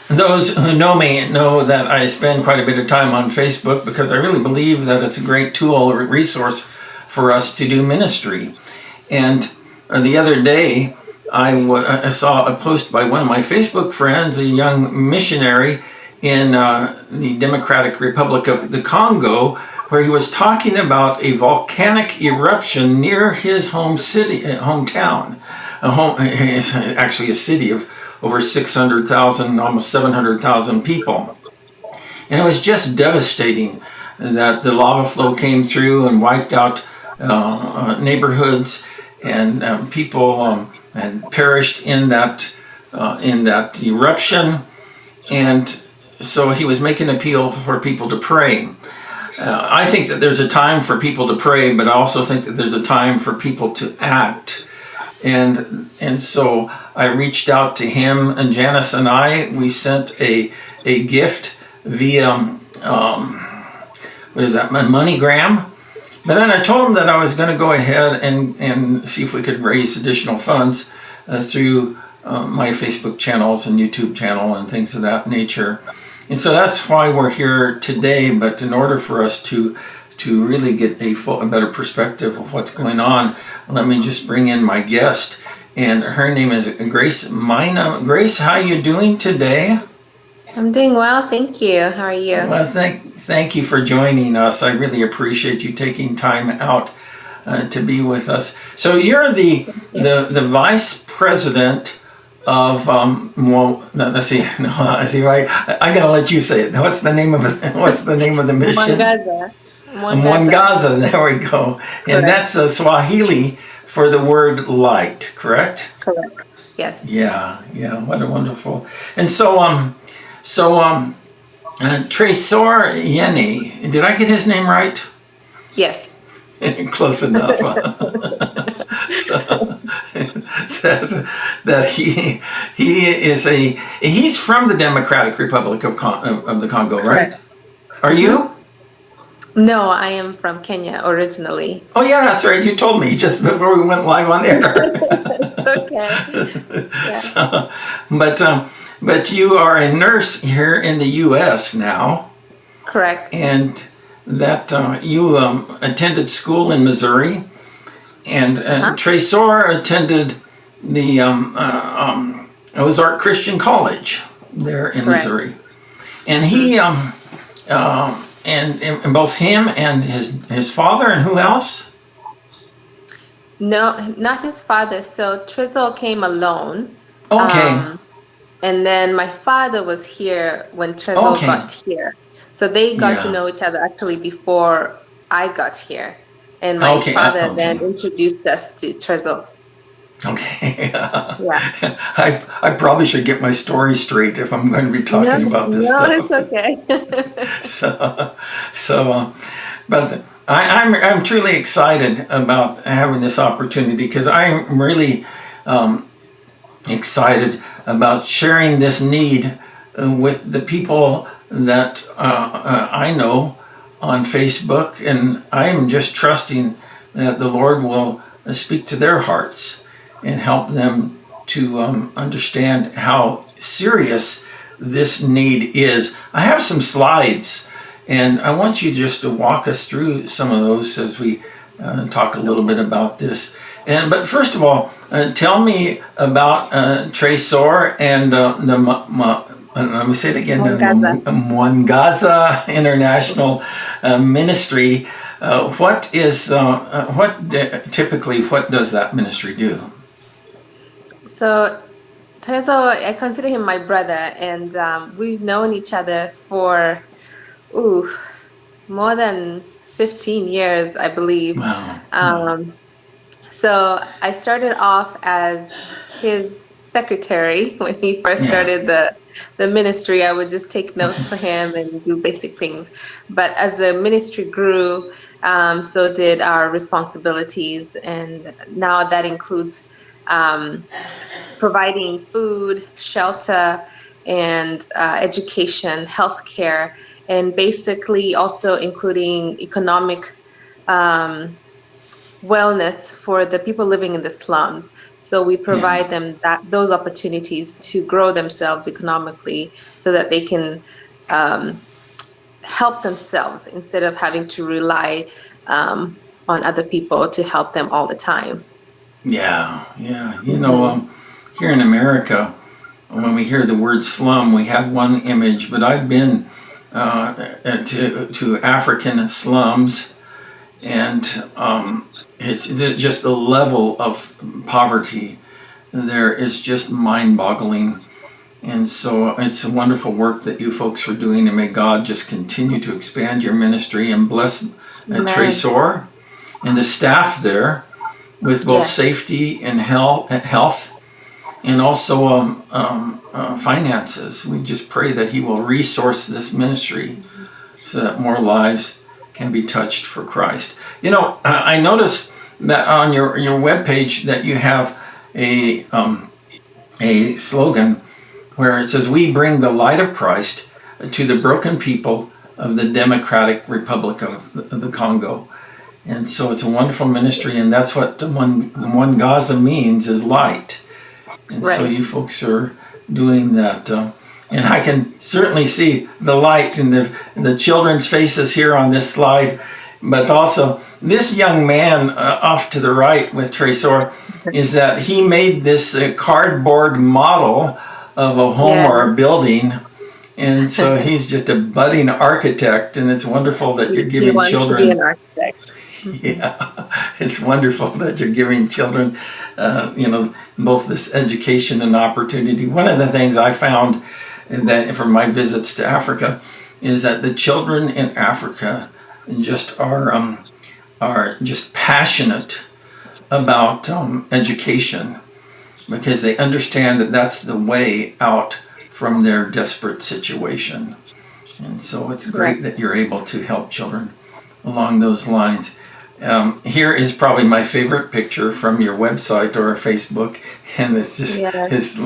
those who know me know that I spend quite a bit of time on Facebook because I really believe that it's a great tool or resource for us to do ministry. And the other day, I saw a post by one of my Facebook friends, a young missionary in the Democratic Republic of the Congo, where he was talking about a volcanic eruption near his hometown. Actually a city of over 600,000, almost 700,000 people. And it was just devastating that the lava flow came through and wiped out neighborhoods, and people had perished in that eruption. And so he was making an appeal for people to pray. I think that there's a time for people to pray, but I also think that there's a time for people to act. And so I reached out to him, and Janice and we sent a gift via MoneyGram. But then I told him that I was going to go ahead and see if we could raise additional funds through my Facebook channels and YouTube channel and things of that nature. And so that's why we're here today. But in order for us to really get a better perspective of what's going on, let me just bring in my guest. And her name is Grace Mina. Grace, how are you doing today? I'm doing well, thank you. How are you? Well, thank you for joining us. I really appreciate you taking time out to be with us. So you're the vice president of let's see, right? I'm gonna let you say it. What's the name of the mission? Mwangaza. There we go. And that's Swahili for the word light, correct? Correct. Yes. Yeah. What a wonderful. And so Trey Yeni, did I get his name right? Yes. Close enough. He's from the Democratic Republic of the Congo, right? Correct. Are you? No, I am from Kenya originally. Oh yeah, that's right. You told me just before we went live on air. Okay. Yeah. But you are a nurse here in the U.S. now. Correct. And that you attended school in Missouri, and Treys attended the Ozark Christian College there in Missouri, and he and both him and his father, and who else? No, not his father. So Treys came alone. Okay. And then my father was here when Treys got here. So they got to know each other actually before I got here. And my father then introduced us to Treys. Okay. Yeah. I probably should get my story straight if I'm going to be talking about this stuff. No, it's okay. But I'm truly excited about having this opportunity, because I'm really excited about sharing this need with the people that I know on Facebook, and I'm just trusting that the Lord will speak to their hearts and help them to understand how serious this need is. I have some slides, and I want you just to walk us through some of those as we talk a little bit about this. But first of all, tell me about Treys and let me say it again, the Mwangaza International Ministry. What does that ministry do? So Treys, I consider him my brother, and we've known each other for more than 15 years, I believe. Wow. So I started off as his secretary when he first started the ministry. I would just take notes for him and do basic things. But as the ministry grew, so did our responsibilities, and now that includes providing food, shelter, and education, healthcare, and basically also including economic wellness for the people living in the slums. So we Yeah. provide them those opportunities to grow themselves economically so that they can um, help themselves instead of having to rely on other people to help them all the time. Yeah. Yeah. Hmm. Here in America, when we hear the word slum, we have one image, but I've been to African slums, and it's just the level of poverty there is just mind-boggling. And so it's a wonderful work that you folks are doing, and may God just continue to expand your ministry and bless Amen. Treys and the staff there with both Yes. safety and health, and also finances. We just pray that He will resource this ministry so that more lives can be touched for Christ. I noticed that on your webpage that you have a slogan where it says, "We bring the light of Christ to the broken people of the Democratic Republic of the Congo." And so it's a wonderful ministry, and that's what one Gaza means, is light. And so Right. you folks are doing that. And I can certainly see the light in the children's faces here on this slide. But also, this young man off to the right with Treys is that he made this cardboard model of a home Yeah. or a building. And so he's just a budding architect, and it's wonderful that you're He giving wants to be an children. architect. Hmm. Yeah, it's wonderful that you're giving children, both this education and opportunity. One of the things I found that from my visits to Africa is that the children in Africa just are just passionate about education because they understand that that's the way out from their desperate situation. And so it's great Right. that you're able to help children along those lines. Here is probably my favorite picture from your website or Facebook, and it's just Yes. it's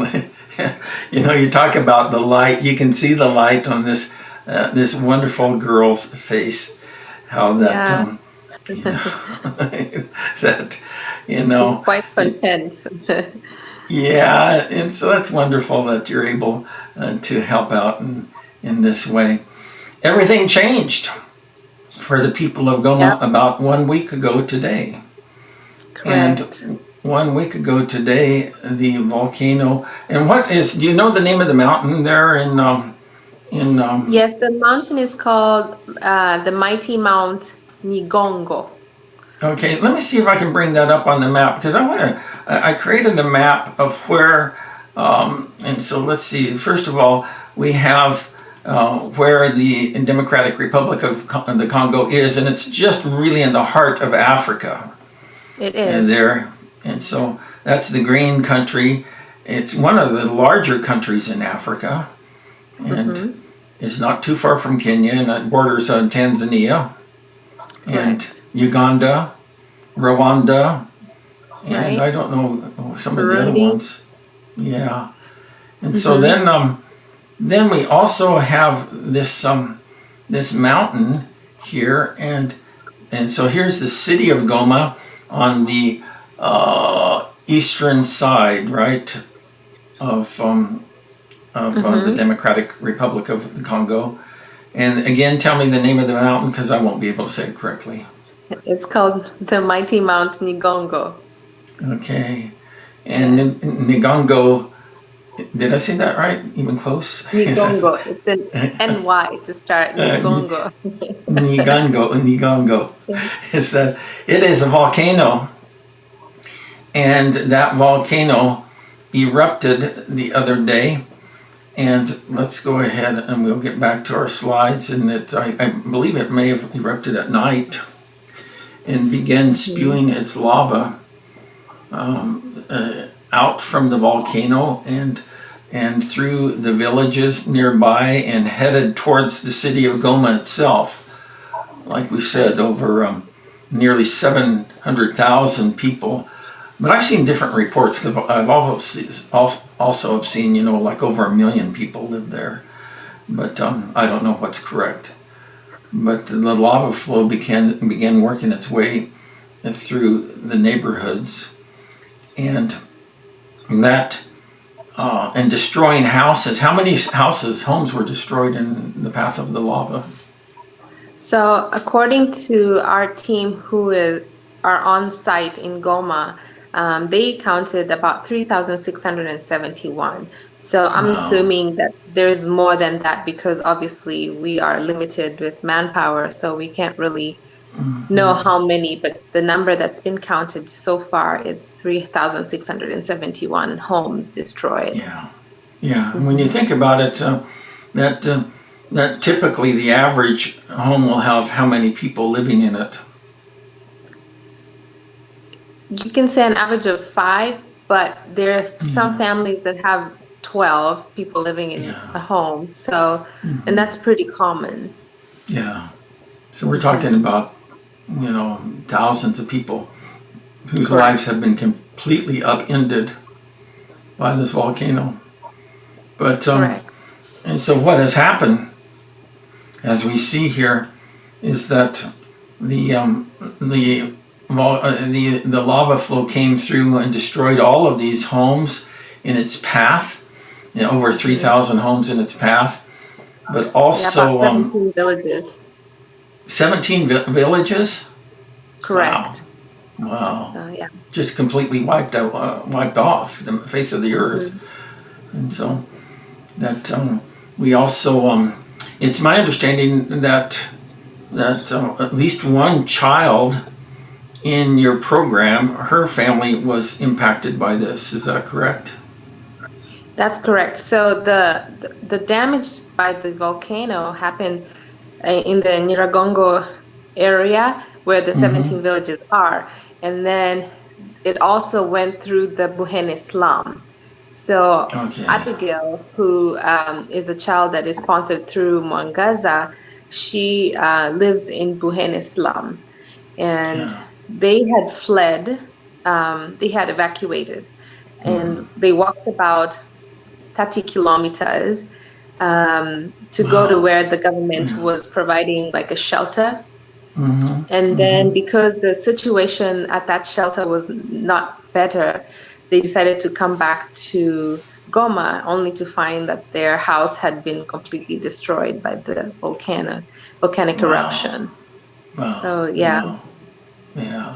you talk about the light. You can see the light on this wonderful girl's face. How that Yeah. you know that you She's know quite it, content. yeah, and so that's wonderful that you're able to help out in this way. Everything changed for the people of Goma Yep. about 1 week ago today. Correct. And 1 week ago today, the volcano. And do you know the name of the mountain there in Yes, the mountain is called the mighty Mount Nigongo. okay, let me see if I can bring that up on the map because I created a map of where, and so let's see. First of all, we have where the Democratic Republic of the Congo is, and it's just really in the heart of Africa. It And is. there, and so that's the green country. It's one of the larger countries in Africa, and Mm-hmm. it's not too far from Kenya, and it borders on Tanzania and Correct. Uganda, Rwanda, and I Right. don't know some of the other Burundi. ones. Yeah, and so Mm-hmm. then we also have this mountain here, and so here's the city of Goma on the eastern side, right, of the Mm-hmm. Democratic Republic of the Congo. And again, tell me the name of the mountain because I won't be able to say it correctly. It's called the mighty Mount Nigongo. Okay. And Yeah. Nigongo, did I say that right? Even close? Is that Nigongo. It's an NY to start. Nigongo. Nigongo. Is that it is a volcano, and that volcano erupted the other day. And let's go ahead and we'll get back to our slides. And I believe it may have erupted at night and began Mhm. spewing its lava out from the volcano and through the villages nearby and headed towards the city of Goma itself. Like we said, Right. over nearly 700,000 people. But I've seen different reports because I've also have seen, like over 1 million people live there. But I don't know what's correct. But the lava flow began working its way through the neighborhoods, and that and destroying houses. How many homes were destroyed in the path of the lava? So according to our team are on site in Goma, they counted about 3,671. So I'm Wow. assuming that there's more than that because obviously we are limited with manpower, so we can't really know Hmm. how many, but the number that's been counted so far is 3,671 homes destroyed. Yeah. Yeah. And when you Mhm. think about it, that that typically the average home will have how many people living in it? You can say an average of five, but there are some Yeah. families that have 12 people living in Yeah. a home. So, and Hmm. that's pretty common. Yeah. So we're talking Hmm. about, thousands of people whose lives Correct. have been completely upended by this volcano. But Correct. and so what has happened, as we see here, is that the the lava flow came through and destroyed all of these homes in its path, over Hmm. 3,000 homes in its path, but Yeah, about also 17 villages. 17 villages. Wow, Correct. wow, Yeah. just completely wiped off the face of the earth. Hmm. And so that we also, it's my understanding that at least one child in your program, her family was impacted by this. Is that correct? That's correct. So the damage by the volcano happened in the Nigongo area where the Mm-hmm. 17 villages are. And then it also went through the Buhene slum. So Okay. Abigail, who is a child that is sponsored through Mwangaza, she lives in Buhene slum. And Yeah. they had fled, they had evacuated, Mm-hmm. and they walked about 30 kilometers to go to Wow. where the government Yeah. was providing like a shelter. Mm-hmm. And Mm-hmm. then because the situation at that shelter was not better, they decided to come back to Goma only to find that their house had been completely destroyed by the volcanic Wow. eruption. Wow. So yeah. Wow. Yeah.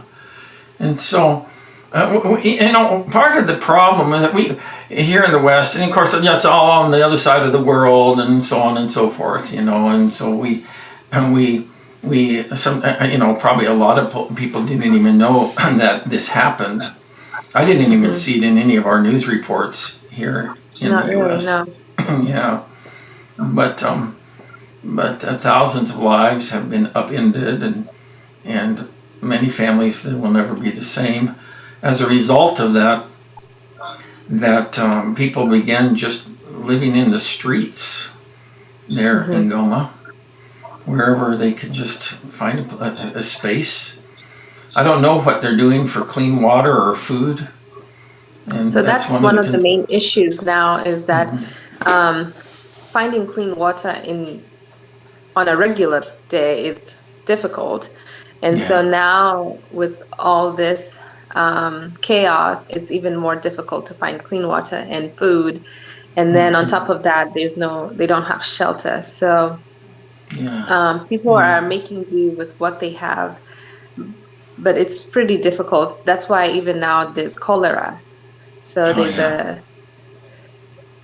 And so, part of the problem is that we here in the West, and of course, it's all on the other side of the world, and so on and so forth. And so and some, probably a lot of people didn't even know that this happened. I didn't even Hmm. see it in any of our news reports here in the Not really, U.S. no. Yeah, but thousands of lives have been upended, and many families that will never be the same. As a result of that people began just living in the streets there in Hmm. Goma, wherever they could just find a space. I don't know what they're doing for clean water or food, and So that's that's one of one the. of the main issues now is that Mhm. um, finding clean water in on a regular day is difficult. And so Yeah. now with all this chaos, it's even more difficult to find clean water and food. And then on top Hmm. of that, they don't have shelter. So Yeah. people Yeah. are making do with what they have, but it's pretty difficult. That's why even now there's cholera. So Oh there's yeah.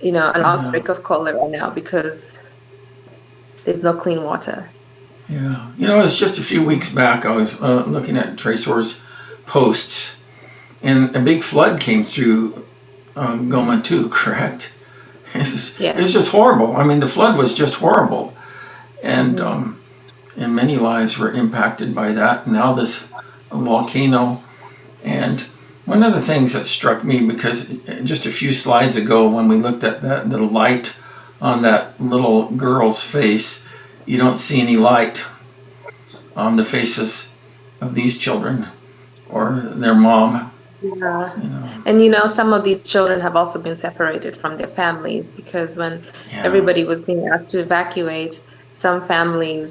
an Yeah. outbreak of cholera now because there's no clean water. Yeah. It's just a few weeks back. I was looking at Trey's posts, and a big flood came through Goma too. Correct. Yes. It's just horrible. I mean, the flood was just horrible, and Hmm. many lives were impacted by that. Now this volcano, and one of the things that struck me, because just a few slides ago when we looked at the light on that little girl's face, you don't see any light on the faces of these children or their mom. Yeah. You know, And some of these children have also been separated from their families because when yeah, everybody was being asked to evacuate, some families,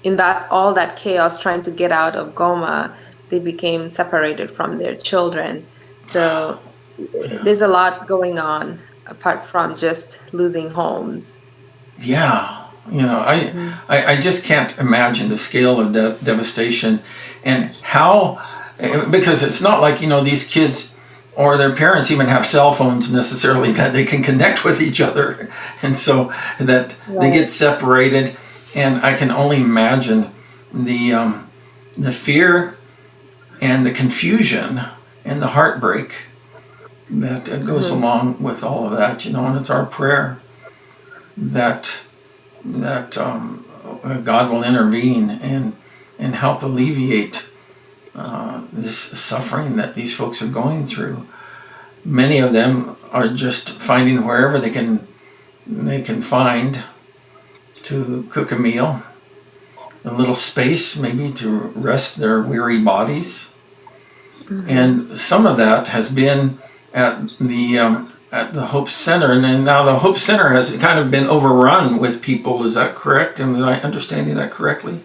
in that all that chaos trying to get out of Goma, they became separated from their children. So Yeah. there's a lot going on apart from just losing homes. Yeah, you know, Hmm. I just can't imagine the scale of devastation and how, because it's not like, these kids or their parents even have cell phones necessarily that they can connect with each other. And so that they Right. get separated. And I can only imagine the fear and the confusion and the heartbreak that goes Hmm. along with all of that, and it's our prayer that God will intervene and help alleviate this suffering that these folks are going through. Many of them are just finding wherever they can find to cook a meal, a little space maybe to rest their weary bodies, Hmm. and some of that has been at the Hope Center, and then now the Hope Center has kind of been overrun with people. Is that correct? Am I understanding that correctly?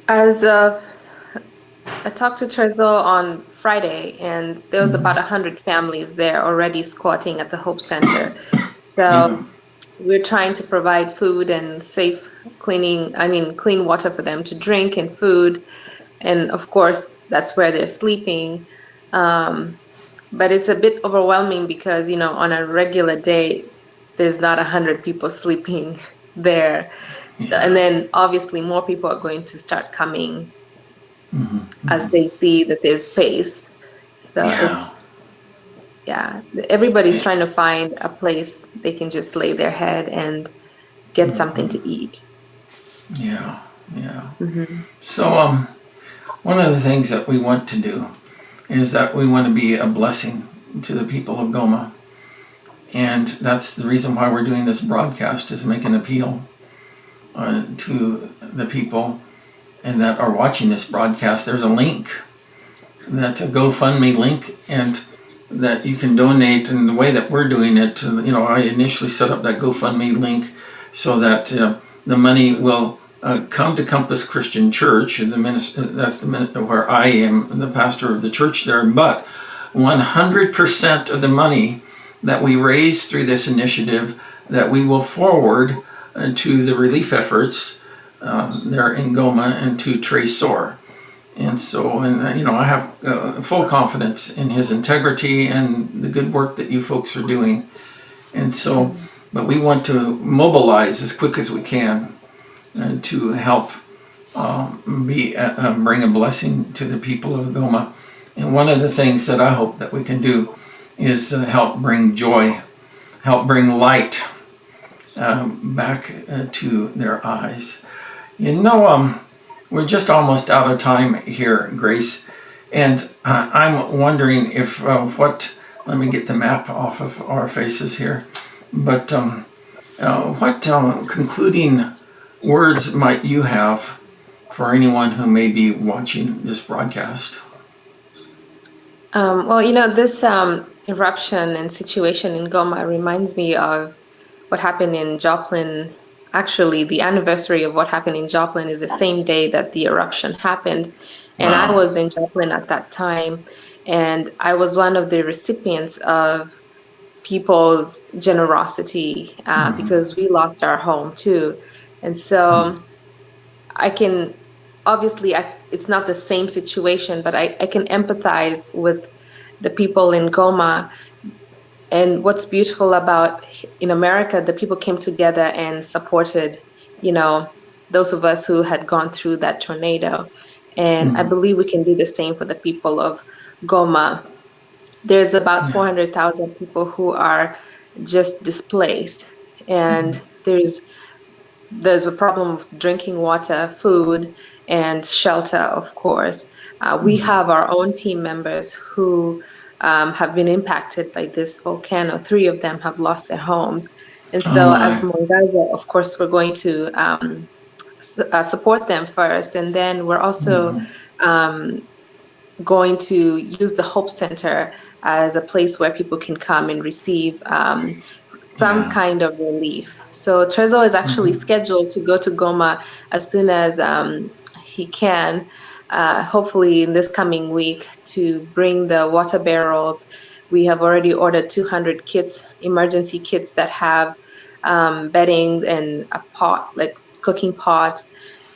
As of I talked to Trezo on Friday, and there was about 100 families there already squatting at the Hope Center. Yeah. So we're trying to provide food and safe clean water for them to drink and food. And of course, that's where they're sleeping. Um, but it's a bit overwhelming because, on a regular day, there's not 100 people sleeping there. So, and Yeah. then obviously more people are going to start coming as Hmm. they see that there's space. So Yeah. yeah, everybody's trying to find a place they can just lay their head and get something to eat. Yeah. Yeah. Hmm. So, one of the things that we want to do is that we want to be a blessing to the people of Goma. And that's the reason why we're doing this broadcast, is make an appeal to the people and that are watching this broadcast. There's a link, that a GoFundMe link, and that you can donate. And the way that we're doing it, I initially set up that GoFundMe link so that the money will come to Compass Christian Church, and that's where I am the pastor of the church there. But 100% of the money that we raise through this initiative, that we will forward to the relief efforts there in Goma and to Trey Soare. And so, I have full confidence in his integrity and the good work that you folks are doing. And so, but we want to mobilize as quick as we can to help bring a blessing to the people of Goma. And one of the things that I hope that we can do is help bring joy, help bring light back to their eyes. We're just almost out of time here, Grace, and I'm wondering if let me get the map off of our faces here, but what concluding words might you have for anyone who may be watching this broadcast? Well, this eruption and situation in Goma reminds me of what happened in Joplin. Actually, the anniversary of what happened in Joplin is the same day that the eruption happened. And I Wow. was in Joplin at that time, and I was one of the recipients of people's generosity because we lost our home too. And so I can obviously it's not the same situation, but I can empathize with the people in Goma. And what's beautiful about in America, the people came together and supported, you know, those of us who had gone through that tornado. And I believe we can do the same for the people of Goma. There's about Yeah. 400,000 people who are just displaced. And there's a problem of drinking water, food, and shelter, of course. We have our own team members who have been impacted by this volcano. 3 of them have lost their homes. And Oh so, as my. Mongaza, of course, we're going to support them first. And then we're also um, going to use the Hope Center as a place where people can come and receive some Yeah. kind of relief. So Trezo is actually scheduled to go to Goma as soon as he can. hopefully in this coming week to bring the water barrels. We have already ordered 200 kits, emergency kits that have bedding and a pot, like cooking pots,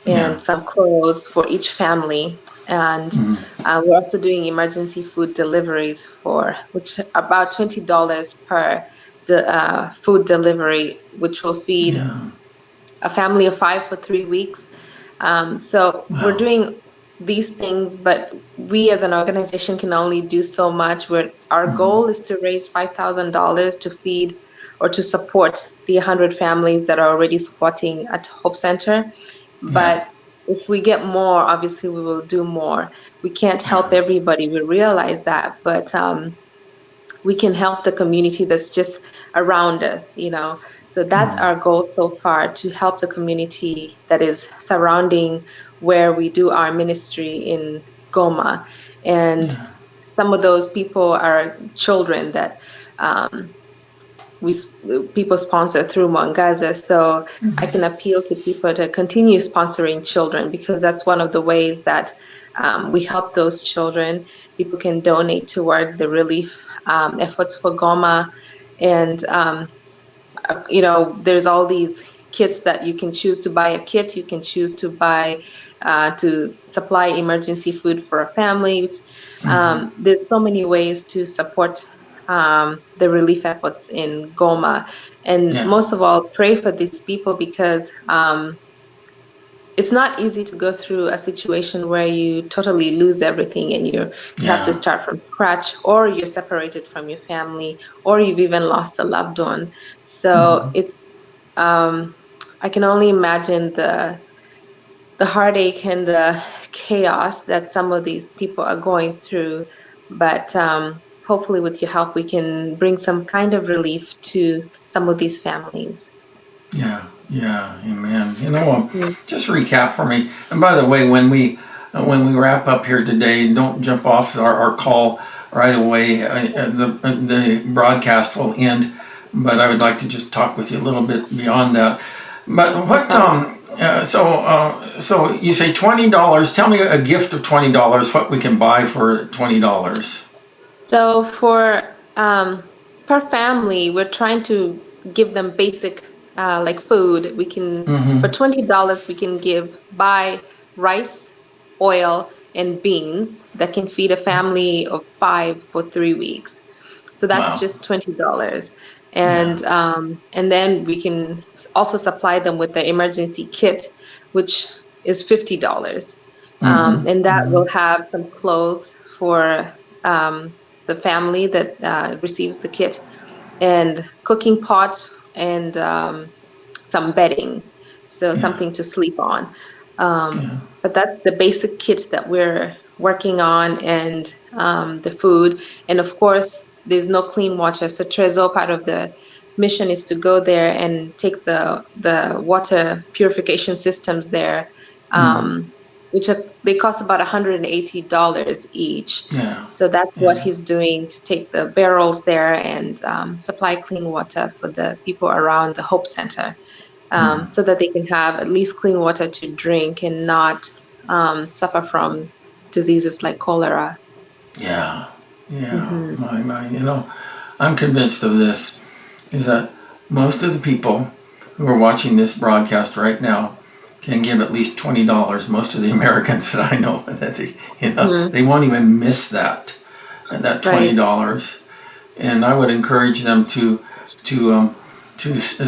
Yeah. and some clothes for each family. And we're also doing emergency food deliveries for which about $20 per food delivery, which will feed Yeah. a family of 5 for 3 weeks. So we're Wow. doing these things, but we as an organization can only do so much. Our goal is to raise $5,000 to feed or to support the 100 families that are already squatting at Hope Center. Yeah. But if we get more, obviously we will do more. We can't help Yeah. everybody. We realize that, but we can help the community that's just around us. So that's our goal so far, to help the community that is surrounding where we do our ministry in Goma. And Yeah. some of those people are children that um, we people sponsor through Mwangaza. So I can appeal to people to continue sponsoring children, because that's one of the ways that we help those children. People can donate toward the relief efforts for Goma. And there's all these kits that you can choose to buy a kit. You can choose to buy to supply emergency food for a family. There's so many ways to support the relief efforts in Goma. And Yeah. most of all, pray for these people, because it's not easy to go through a situation where you totally lose everything and you have to Yeah. start from scratch, or you're separated from your family, or you've even lost a loved one. So it's I can only imagine the heartache and the chaos that some of these people are going through. But hopefully, with your help, we can bring some kind of relief to some of these families. Yeah. Yeah. Amen. Mhm. Just recap for me. And by the way, when we wrap up here today, don't jump off our call right away. The broadcast will end, but I would like to just talk with you a little bit beyond that. But what so you say $20. Tell me a gift of $20. What we can buy for $20? So for per family, we're trying to give them basic like food. We can For $20 we can buy rice, oil, and beans that can feed a family of 5 for 3 weeks. So that's Wow. just $20. Yeah. And then we can also supply them with the emergency kit, which is $50. And that will have some clothes for the family that receives the kit, and cooking pot, and some bedding, so Yeah. something to sleep on. Yeah. But that's the basic kits that we're working on, and the food. And of course, there's no clean water. So Trezor, part of the mission is to go there and take the water purification systems there, which they cost about $180 each. Yeah. So that's what Yeah. he's doing, to take the barrels there and supply clean water for the people around the Hope Center, so that they can have at least clean water to drink and not suffer from diseases like cholera. Yeah. Yeah. Hmm. My. I'm convinced of this, is that most of the people who are watching this broadcast right now can give at least $20. Most of the Americans that I know, that Hmm. they won't even miss that Right. $20. And I would encourage them to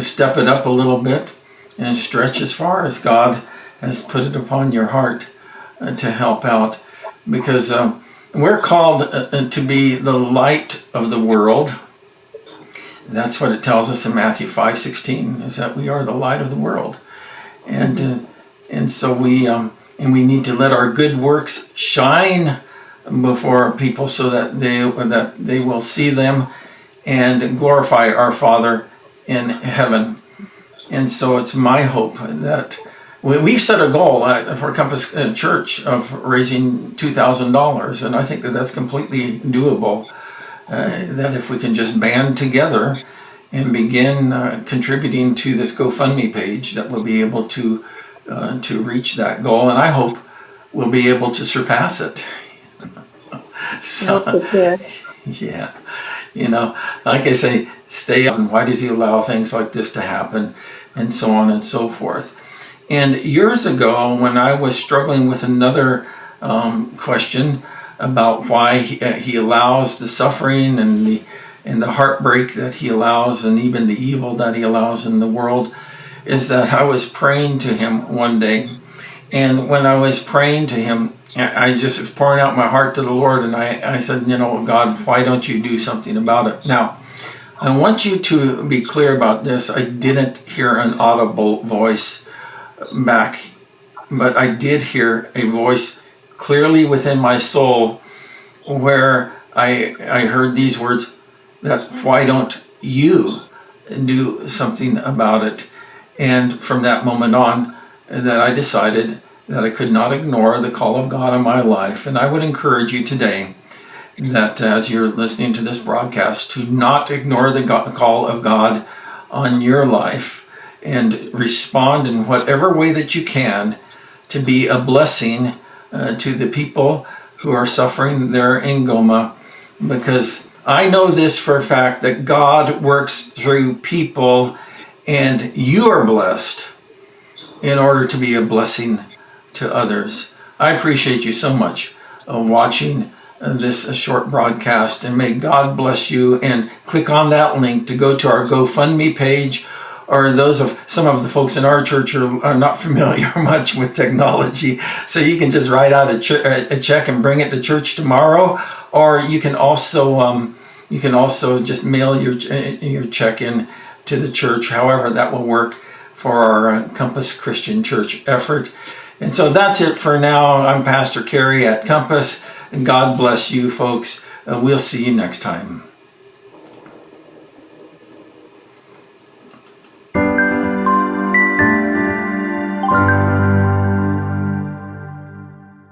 step it up a little bit and stretch as far as God has put it upon your heart to help out, because we're called to be the light of the world. That's what it tells us in Matthew 5:16, is that we are the light of the world. and Hmm. and so we need to let our good works shine before people, so that they will see them and glorify our Father in heaven. And so it's my hope that we've set a goal for Compass Church of raising $2,000, and I think that that's completely doable. That if we can just band together and begin contributing to this GoFundMe page, that we'll be able to reach that goal. And I hope we'll be able to surpass it. I hope so too. Yeah. Like I say, stay on. Why does he allow things like this to happen? And so on and so forth. And years ago, when I was struggling with another question about why he allows the suffering and the heartbreak that he allows, and even the evil that he allows in the world, is that I was praying to him one day. And when I was praying to him, I just was pouring out my heart to the Lord, and I said, God, why don't you do something about it? Now, I want you to be clear about this. I didn't hear an audible voice back, but I did hear a voice clearly within my soul where I heard these words, that why don't you do something about it? And from that moment on, that I decided that I could not ignore the call of God in my life. And I would encourage you today that as you're listening to this broadcast, to not ignore the call of God on your life, and respond in whatever way that you can to be a blessing to the people who are suffering there in Goma. Because I know this for a fact, that God works through people, and you are blessed in order to be a blessing to others. I appreciate you so much watching this short broadcast, and may God bless you. And click on that link to go to our GoFundMe page, or those of some of the folks in our church are not familiar much with technology, so you can just write out a check and bring it to church tomorrow, or you can also just mail your check in to the church. However, that will work for our Compass Christian Church effort. And so that's it for now. I'm Pastor Kerry at Compass, and God bless you folks. We'll see you next time.